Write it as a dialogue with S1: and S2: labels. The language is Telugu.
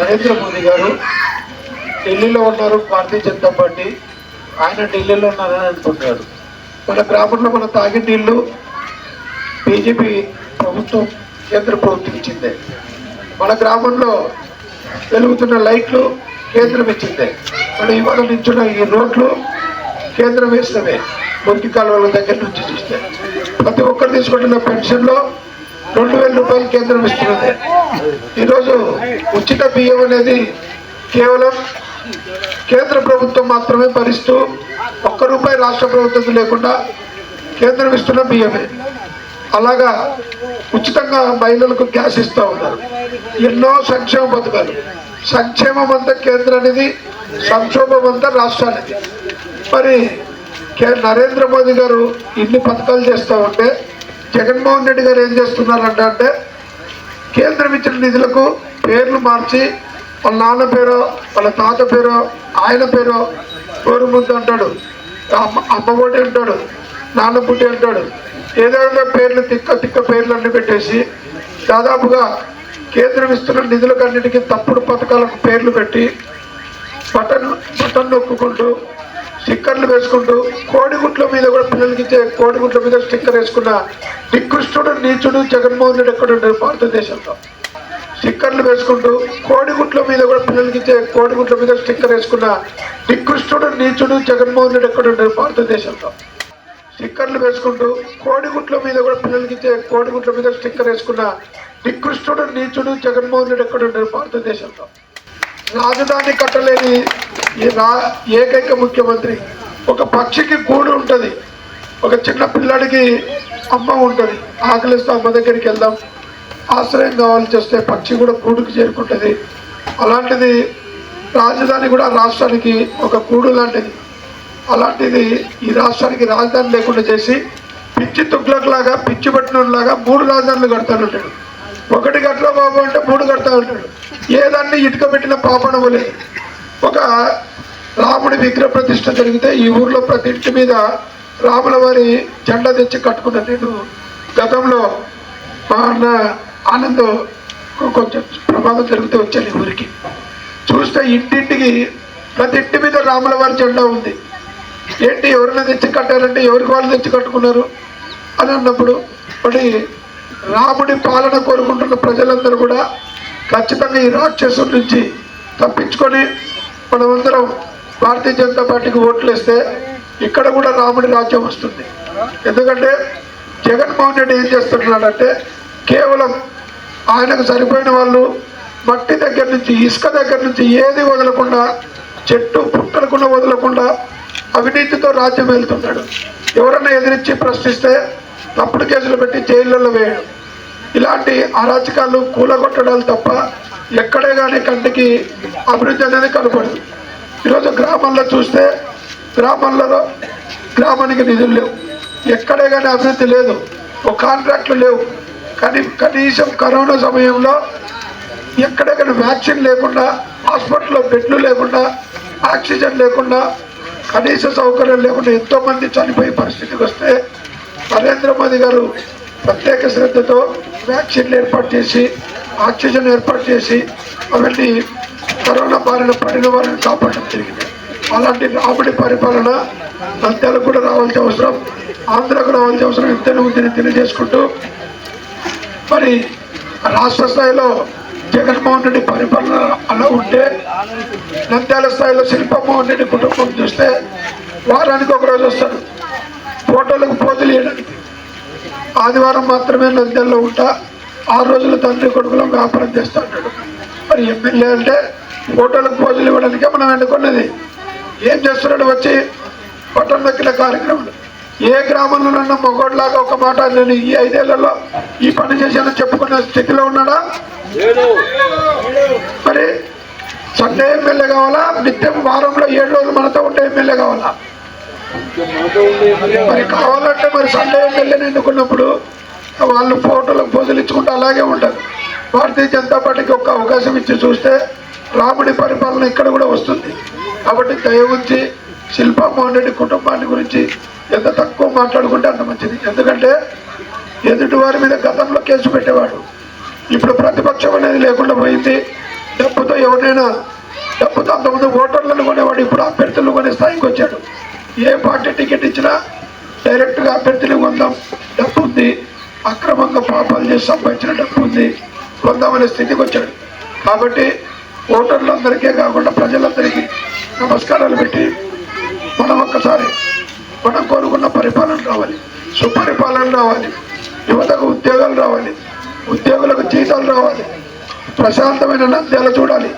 S1: నరేంద్ర మోదీ గారు ఢిల్లీలో ఉన్నారు, భారతీయ జనతా పార్టీ ఆయన ఢిల్లీలో ఉన్నారని అనుకుంటున్నారు. మన గ్రామంలో మనం తాగే నీళ్లు బీజేపీ ప్రభుత్వం కేంద్ర ప్రభుత్వం ఇచ్చిందే. మన గ్రామంలో వెలుగుతున్న లైట్లు కేంద్రం ఇచ్చిందే. మన ఇవాళ నించున్న ఈ రోడ్లు కేంద్రం వేసినవే. మురికి కాలువల దగ్గర నుంచి చూస్తే ప్రతి ఒక్కరు తీసుకుంటున్న పెన్షన్లో 2000 రూపాయలు కేంద్రం ఇస్తున్నదే. ఈరోజు ఉచిత బియ్యం అనేది కేవలం కేంద్ర ప్రభుత్వం మాత్రమే భరిస్తూ ₹1 రాష్ట్ర ప్రభుత్వం లేకుండా కేంద్రం ఇస్తున్న బియ్యమే. అలాగా ఉచితంగా మహిళలకు గ్యాస్ ఇస్తూ ఉన్నారు. ఎన్నో సంక్షేమ పథకాలు. సంక్షేమం అంతా కేంద్రానిది, సంక్షోభం అంతా రాష్ట్రానిది. మరి నరేంద్ర మోదీ గారు ఇన్ని పథకాలు చేస్తూ ఉంటే జగన్మోహన్ రెడ్డి గారు ఏం చేస్తున్నారంటే కేంద్రం ఇచ్చిన నిధులకు పేర్లు మార్చి వాళ్ళ నాన్న పేరో వాళ్ళ తాత పేరో ఆయన పేరో గోరుముద్ద అంటాడు, అమ్మఒడి అంటాడు, నాన్న పుట్టి అంటాడు. ఏదైనా పేర్లు తిక్క పేర్లు అన్ని పెట్టేసి దాదాపుగా కేంద్రం ఇస్తున్న నిధులకన్నిటికీ తప్పుడు పథకాలకు పేర్లు పెట్టి బటన్ నొక్కుంటూ స్టిక్కర్లు వేసుకుంటూ కోడిగుడ్ల మీద కూడా పిల్లలకి ఇచ్చే కోడిగుడ్ల మీద స్టిక్కర్ వేసుకున్న నికృష్టుడు నీచుడు జగన్మోహన్ రెడ్డి ఎక్కడ ఉంటారు భారతదేశంలో. స్టిక్కర్లు వేసుకుంటూ కోడిగుడ్ల మీద కూడా పిల్లలకి ఇచ్చే కోడిగుడ్ల మీద స్టిక్కర్ వేసుకున్న నికృష్టుడు నీచుడు జగన్మోహన్ రెడ్డి ఎక్కడ ఉంటారు భారతదేశంలో. స్టిక్కర్లు వేసుకుంటూ కోడిగుడ్ల మీద కూడా పిల్లలకి ఇచ్చే కోడిగుడ్ల మీద స్టిక్కర్ వేసుకున్న నికృష్టుడు నీచుడు జగన్మోహన్ రెడ్డి ఎక్కడ ఉంటారు భారతదేశంలో. రాజధాని కట్టలేని ఈ ఏకైక ముఖ్యమంత్రి. ఒక పక్షికి గూడు ఉంటుంది, ఒక చిన్న పిల్లాడికి అమ్మ ఉంటుంది. ఆకలిస్తే అమ్మ దగ్గరికి వెళ్దాం, ఆశ్రయం కావాల్సి వస్తే పక్షి కూడా గూడుకు చేరుకుంటుంది. అలాంటిది రాజధాని కూడా రాష్ట్రానికి ఒక గూడు లాంటిది. అలాంటిది ఈ రాష్ట్రానికి రాజధాని లేకుండా చేసి పిచ్చి తుగ్లకులాగా పిచ్చి పట్టినలాగా 3 రాజధానులు కడతానంటాడు. 1 గట్ల బాబు అంటే 3 కడతా ఉంటాడు. ఏదాన్ని ఇటుక పెట్టిన పాపనవ్వలేదు. ఒక రాముడి విగ్రహ ప్రతిష్ఠ జరిగితే ఈ ఊర్లో ప్రతి ఇంటి మీద రాముల వారి జెండా తెచ్చి కట్టుకున్నాను. నేను గతంలో మా అన్న ఆనందం కొంచెం ప్రమాదం జరిగితే వచ్చాను ఈ ఊరికి. చూస్తే ఇంటింటికి ప్రతి ఇంటి మీద రాముల వారి జెండా ఉంది. ఏంటి ఎవరైనా తెచ్చి కట్టారంటే ఎవరికి వాళ్ళు తెచ్చి కట్టుకున్నారు అని అన్నప్పుడు మరి రాముడి పాలన కోరుకుంటున్న ప్రజలందరూ కూడా ఖచ్చితంగా ఈ రాక్షసుల నుంచి తప్పించుకొని మనమందరం భారతీయ జనతా పార్టీకి ఓట్లు వేస్తే ఇక్కడ కూడా రాముడి రాజ్యం వస్తుంది. ఎందుకంటే జగన్మోహన్ రెడ్డి ఏం చేస్తున్నాడంటే కేవలం ఆయనకు సరిపోయిన వాళ్ళు మట్టి దగ్గర నుంచి ఇసుక దగ్గర నుంచి ఏది వదలకుండా చెట్టు పుట్టలకుండా వదలకుండా అవినీతితో రాజ్యం వెళ్తున్నాడు. ఎవరన్నా ఎదిరించి ప్రశ్నిస్తే తప్పుడు కేసులు పెట్టి జైళ్ళల్లో వేయడం, ఇలాంటి అరాచకాలు కూలగొట్టడాలు తప్ప ఎక్కడే కానీ కంటికి అభివృద్ధి అనేది కనపడదు. ఈరోజు గ్రామాల్లో చూస్తే గ్రామానికి నిధులు లేవు, ఎక్కడే కానీ అభివృద్ధి లేదు, ఒక కాంట్రాక్ట్లు లేవు. కానీ కనీసం కరోనా సమయంలో ఎక్కడే కానీ వ్యాక్సిన్ లేకుండా, హాస్పిటల్లో బెడ్లు లేకుండా, ఆక్సిజన్ లేకుండా, కనీస సౌకర్యం లేకుండా ఎంతోమంది చనిపోయే పరిస్థితికి వస్తే నరేంద్ర మోదీ గారు ప్రత్యేక శ్రద్ధతో వ్యాక్సిన్లు ఏర్పాటు చేసి, ఆక్సిజన్ ఏర్పాటు చేసి అవన్నీ కరోనా బారిన పడిన వారిని కాపాడడం జరిగింది. అలాంటి రాముడి పరిపాలన నంద్యాలకు కూడా రావాల్సిన అవసరం, ఆంధ్రకు రావాల్సిన అవసరం ఎంతైనా ఉందని తెలియజేసుకుంటూ, మరి రాష్ట్ర స్థాయిలో జగన్మోహన్ రెడ్డి పరిపాలన అలా ఉంటే నంద్యాల స్థాయిలో శిల్పమోహన్ రెడ్డి కుటుంబం చూస్తే వారానికి ఒక రోజు వస్తాడు ఫోటోలకు పోజులు వేయడానికి. ఆదివారం మాత్రమే నంద్యాలలో ఉంటా, 6 రోజులు తండ్రి కొడుకులో వ్యాపారం చేస్తూ ఉంటాడు. మరి ఎమ్మెల్యే అంటే ఫోటోలకు పోజులు ఇవ్వడానికే మనం ఎన్నుకున్నది. ఏం చేస్తున్నాడు వచ్చి పట్టణ దక్కిన కార్యక్రమాలు. ఏ గ్రామంలోనన్నా మగోడ్లాగా ఒక మాట నేను ఈ 5 ఏళ్లలో ఈ పని చేశాను చెప్పుకునే స్థితిలో ఉన్నాడా? మరి సండే ఎమ్మెల్యే కావాలా? నిత్యం వారంలో 7 రోజులు మనతో ఉండే ఎమ్మెల్యే కావాలా? మరి కావాలంటే మరి సండే ఎమ్మెల్యేని ఎన్నుకున్నప్పుడు వాళ్ళు ఫోటోలకు పోజులు ఇచ్చుకుంటూ అలాగే ఉంటారు. భారతీయ జనతా పార్టీకి ఒక అవకాశం ఇచ్చి చూస్తే రాముడి పరిపాలన ఇక్కడ కూడా వస్తుంది. కాబట్టి దయ ఉంచి శిల్పమోహన్ రెడ్డి కుటుంబాన్ని గురించి ఎంత తక్కువ మాట్లాడుకుంటే అంత మంచిది. ఎందుకంటే ఎదుటి వారి మీద గతంలో కేసు పెట్టేవాడు, ఇప్పుడు ప్రతిపక్షం అనేది లేకుండా పోయింది. డబ్బుతో ఎవరైనా డబ్బుతో అంతకుముందు ఓటర్లను కొనేవాడు, ఇప్పుడు అభ్యర్థులు కొనే స్థాయికి వచ్చాడు. ఏ పార్టీ టికెట్ ఇచ్చినా డైరెక్ట్గా అభ్యర్థులు కొందాం, డబ్బు ఉంది, అక్రమంగా పాపాలు చేసి సంపాదించిన డబ్బు ఉంది, కొందామనే స్థితికి వచ్చాడు. కాబట్టి ఓటర్లందరికీ కాకుండా ప్రజలందరికీ నమస్కారాలు పెట్టి మనం ఒక్కసారి మనం కోరుకున్న పరిపాలన రావాలి, సుపరిపాలన రావాలి, యువతకు ఉద్యోగాలు రావాలి, ఉద్యోగులకు జీతాలు రావాలి, ప్రశాంతమైన నంద్యాల చూడాలి.